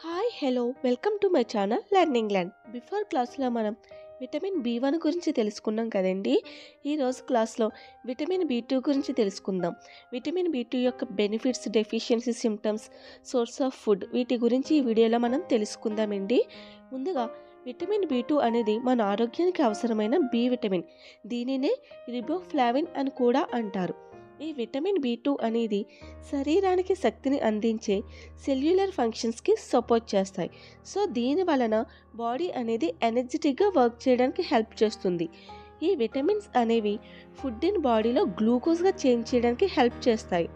Hi hello welcome to my channel learning land. Before క్లాస్లో మనం vitamin బి1 గురించి తెలుసుకున్నాం కదండి. ఈరోజు క్లాస్లో విటమిన్ బి2 గురించి తెలుసుకుందాం. విటమిన్ బి2 యొక్క benefits, deficiency symptoms, source of food, వీటి గురించి ఈ వీడియోలో మనం తెలుసుకుందామండి. ముందుగా విటమిన్ బి2 అనేది మన ఆరోగ్యానికి అవసరమైన బి విటమిన్. దీనినే రిబోఫ్లావిన్ అని కూడా అంటారు. ఈ విటమిన్ బి2 అనేది శరీరానికి శక్తిని అందించే సెల్యులర్ ఫంక్షన్స్కి సపోర్ట్ చేస్తాయి. సో దీని వలన బాడీ అనేది ఎనర్జెటిక్గా వర్క్ చేయడానికి హెల్ప్ చేస్తుంది. ఈ విటమిన్స్ అనేవి ఫుడ్ని బాడీలో గ్లూకోజ్గా చేంజ్ చేయడానికి హెల్ప్ చేస్తాయి.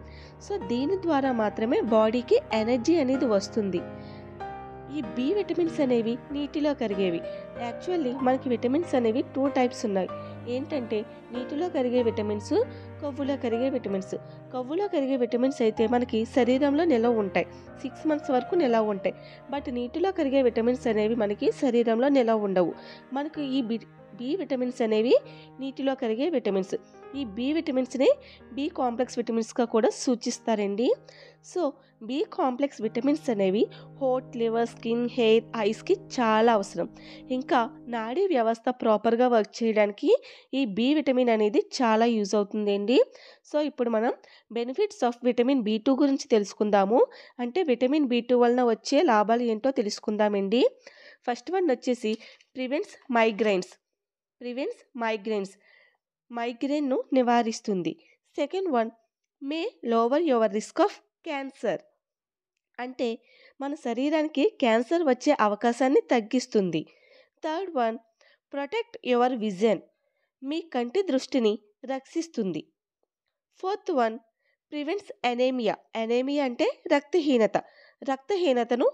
సో దీని ద్వారా మాత్రమే బాడీకి ఎనర్జీ అనేది వస్తుంది. ఈ బి విటమిన్స్ అనేవి నీటిలో కరిగేవి. యాక్చువల్లీ మనకి విటమిన్స్ అనేవి 2 టైప్స్ ఉన్నాయి. ఏంటంటే నీటిలో కరిగే విటమిన్స్, కొవ్వులో కరిగే విటమిన్స్. కొవ్వులో కరిగే విటమిన్స్ అయితే మనకి శరీరంలో నిలవ ఉంటాయి, 6 months వరకు నిలవ ఉంటాయి. బట్ నీటిలో కరిగే విటమిన్స్ అనేవి మనకి శరీరంలో నిలవ ఉండవు. మనకు ఈ బి విటమిన్స్ అనేవి నీటిలో కరిగే విటమిన్స్. ఈ బి విటమిన్స్ని బి కాంప్లెక్స్ విటమిన్స్గా కూడా సూచిస్తారండి. సో బి కాంప్లెక్స్ విటమిన్స్ అనేవి హార్ట్, లివర్, స్కిన్, హెయిర్, ఐస్కి చాలా అవసరం. ఇంకా నాడీ వ్యవస్థ ప్రాపర్గా వర్క్ చేయడానికి ఈ బి విటమిన్ అనేది చాలా యూజ్ అవుతుందండి. సో ఇప్పుడు మనం బెనిఫిట్స్ ఆఫ్ విటమిన్ బి2 గురించి తెలుసుకుందాము. అంటే విటమిన్ బి2 వలన వచ్చే లాభాలు ఏంటో తెలుసుకుందామండి. ఫస్ట్ వన్ వచ్చేసి ప్రివెంట్స్ మైగ్రేన్ను నివారిస్తుంది. Second one may lower your risk of cancer. అంటే మన శరీరానికి క్యాన్సర్ వచ్చే అవకాశాన్ని తగ్గిస్తుంది. Third one protect your vision. మీ కంటి దృష్టిని రక్షిస్తుంది. ఫోర్త్ వన్ ప్రివెంట్స్ ఎనేమియా అంటే రక్తహీనతను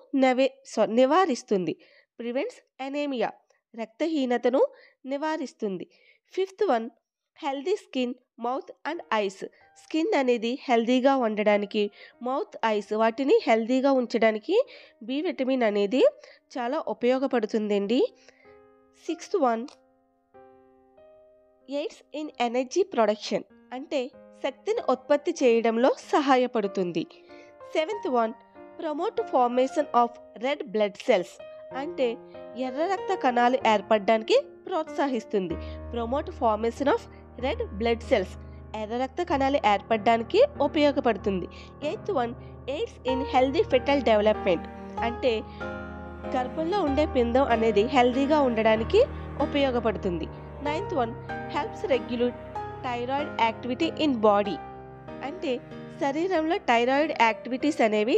నివారిస్తుంది. ప్రివెంట్స్ ఎనేమియా, రక్తహీనతను నివారిస్తుంది. Fifth one healthy skin, mouth and ice. Skin అనేది హెల్దీగా ఉండడానికి, మౌత్, ఐస్ వాటిని హెల్దీగా ఉంచడానికి బి విటమిన్ అనేది చాలా ఉపయోగపడుతుందండి. Sixth one aids in energy production. అంటే శక్తిని ఉత్పత్తి చేయడంలో సహాయపడుతుంది. Seventh one promote formation of red blood cells. అంటే ఎర్ర రక్త కణాలు ఏర్పడడానికి ప్రోత్సహిస్తుంది. Promote formation of red blood cells, ఎర్ర రక్త కణాలు ఏర్పడడానికి ఉపయోగపడుతుంది. Eighth one aids in healthy fetal development. అంటే గర్భంలో ఉండే పిండం అనేది హెల్దీగా ఉండడానికి ఉపయోగపడుతుంది. Ninth one helps regulate thyroid activity in body. అంటే శరీరంలో థైరాయిడ్ యాక్టివిటీస్ అనేవి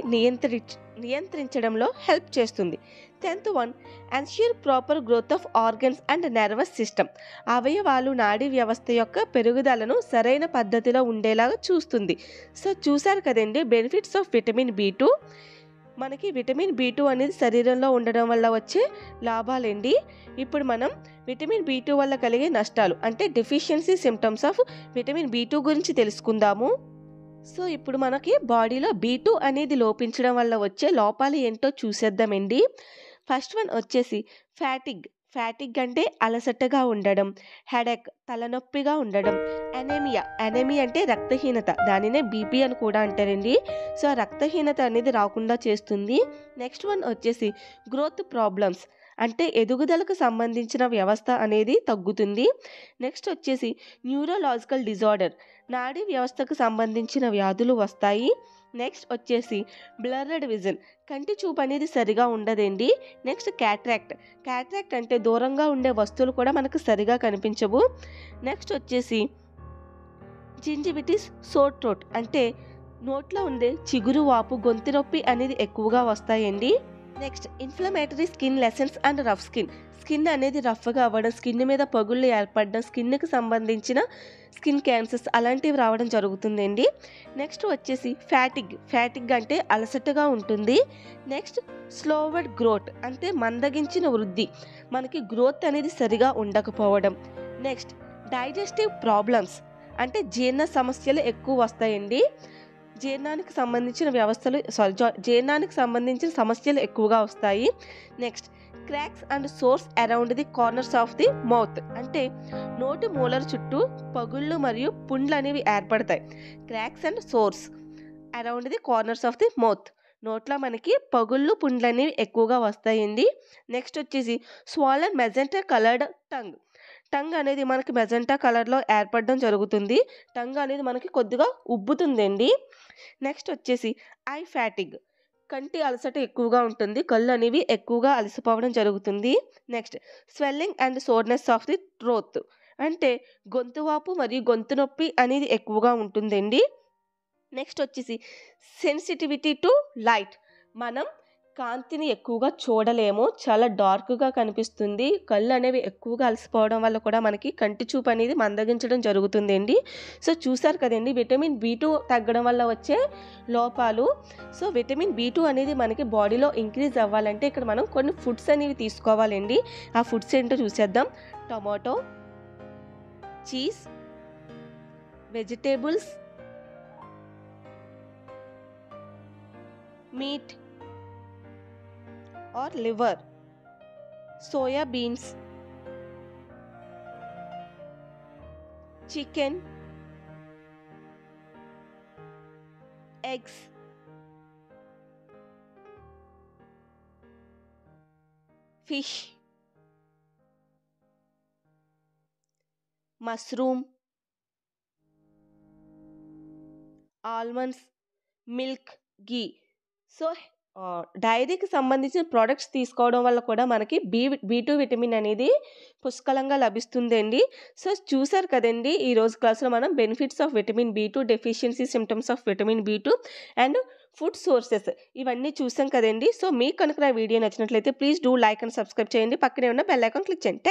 నియంత్రించడంలో హెల్ప్ చేస్తుంది. 10th one ensure proper growth of organs and nervous system. అవయవాలు, నాడీ వ్యవస్థ యొక్క పెరుగుదలను సరైన పద్ధతిలో ఉండేలాగా చూస్తుంది. సో చూశారు కదండి బెనిఫిట్స్ ఆఫ్ విటమిన్ బి2. మనకి విటమిన్ బి2 అనేది శరీరంలో ఉండడం వల్ల వచ్చే లాభాలండి. ఇప్పుడు మనం విటమిన్ బి2 వల్ల కలిగే నష్టాలు అంటే డెఫిషియన్సీ సిమ్టమ్స్ ఆఫ్ విటమిన్ బి2 గురించి తెలుసుకుందాము. సో ఇప్పుడు మనకి బాడీలో బి2 అనేది లోపించడం వల్ల వచ్చే లోపాలు ఏంటో చూసేద్దామండి. ఫస్ట్ వన్ వచ్చేసి ఫ్యాటిగ్ అంటే అలసటగా ఉండడం, హెడేక్ తలనొప్పిగా ఉండడం, ఎనేమియా అంటే రక్తహీనత, దానినే బీపీ అని కూడా అంటారండి. సో రక్తహీనత అనేది రాకుండా చేస్తుంది. నెక్స్ట్ వన్ వచ్చేసి గ్రోత్ ప్రాబ్లమ్స్. అంటే ఎదుగుదలకు సంబంధించిన వ్యవస్థ అనేది తగ్గుతుంది. నెక్స్ట్ వచ్చేసి న్యూరోలాజికల్ డిజార్డర్, నాడీ వ్యవస్థకు సంబంధించిన వ్యాధులు వస్తాయి. నెక్స్ట్ వచ్చేసి బ్లర్డ్ విజన్, కంటి చూపు అనేది సరిగా ఉండదండి. నెక్స్ట్ క్యాట్రాక్ట్ అంటే దూరంగా ఉండే వస్తువులు కూడా మనకు సరిగా కనిపించవు. నెక్స్ట్ వచ్చేసి జింజివిటిస్, సోర్ థ్రోట్ అంటే నోట్లో ఉండే చిగురు వాపు, గొంతు నొప్పి అనేది ఎక్కువగా వస్తాయండి. Next inflammatory skin lessons and rough skin అనేది రఫ్గా అవ్వడం, స్కిన్ మీద పగుళ్ళు ఏర్పడడం, స్కిన్కి సంబంధించిన స్కిన్ క్యాన్సర్స్ అలాంటివి రావడం జరుగుతుందండి. నెక్స్ట్ వచ్చేసి ఫ్యాటిగ్ అంటే అలసటగా ఉంటుంది. నెక్స్ట్ స్లోవర్డ్ గ్రోత్ అంటే మందగించిన వృద్ధి, మనకి గ్రోత్ అనేది సరిగా ఉండకపోవడం. నెక్స్ట్ డైజెస్టివ్ ప్రాబ్లమ్స్ అంటే జీర్ణ సమస్యలు ఎక్కువ వస్తాయండి. జీర్ణానికి సంబంధించిన సమస్యలు ఎక్కువగా వస్తాయి. Next cracks and sores around the corners of the mouth. అంటే నోటి మూలల చుట్టూ పగుళ్ళు మరియు పుండ్లు అనేవి ఏర్పడతాయి. Cracks and sores around the corners of the mouth, నోట్లో మనకి పగుళ్ళు పుండ్లు అనేవి ఎక్కువగా వస్తాయండి. నెక్స్ట్ వచ్చేసి స్వాలన్ మెజెంటా కలర్డ్ టంగ్ అనేది మనకి మెజెంటా కలర్లో ఏర్పడడం జరుగుతుంది. టంగ్ అనేది మనకి కొద్దిగా ఉబ్బుతుందండి. నెక్స్ట్ వచ్చేసి ఐ ఫ్యాటిగ్, కంటి అలసట ఎక్కువగా ఉంటుంది. కళ్ళు అనేవి ఎక్కువగా అలసిపోవడం జరుగుతుంది. Next swelling and soreness of the throat, అంటే గొంతు వాపు మరియు గొంతు నొప్పి అనేది ఎక్కువగా ఉంటుందండి. నెక్స్ట్ వచ్చేసి సెన్సిటివిటీ టు లైట్, మనం కాంతిని ఎక్కువగా చూడలేము, చాలా డార్క్గా కనిపిస్తుంది. కళ్ళు అనేవి ఎక్కువగా అలసిపోవడం వల్ల కూడా మనకి కంటి చూపు అనేది మందగించడం జరుగుతుందండి. సో చూసారు కదండి విటమిన్ B2 తగ్గడం వల్ల వచ్చే లోపాలు. సో విటమిన్ B2 అనేది మనకి బాడీలో ఇంక్రీజ్ అవ్వాలంటే ఇక్కడ మనం కొన్ని ఫుడ్స్ అనేవి తీసుకోవాలండి. ఆ ఫుడ్స్ ఏంటో చూసేద్దాం. Tomato, cheese, vegetables, meet or liver, soya beans, chicken, eggs, fish, mushroom, almonds, milk, ghee. So డైరీకి సంబంధించిన ప్రోడక్ట్స్ తీసుకోవడం వల్ల కూడా మనకి B2 విటమిన్ అనేది పుష్కలంగా లభిస్తుందండి. సో చూసారు కదండి ఈరోజు క్లాస్లో మనం benefits of vitamin B2, deficiency symptoms of vitamin B2 and food sources ఇవన్నీ చూసాం కదండి. సో మీకు కనుక నా వీడియో నచ్చినట్లయితే please do like and subscribe చేయండి. పక్కనే ఉన్న బెల్ ఐకాన్ క్లిక్ చేయండి.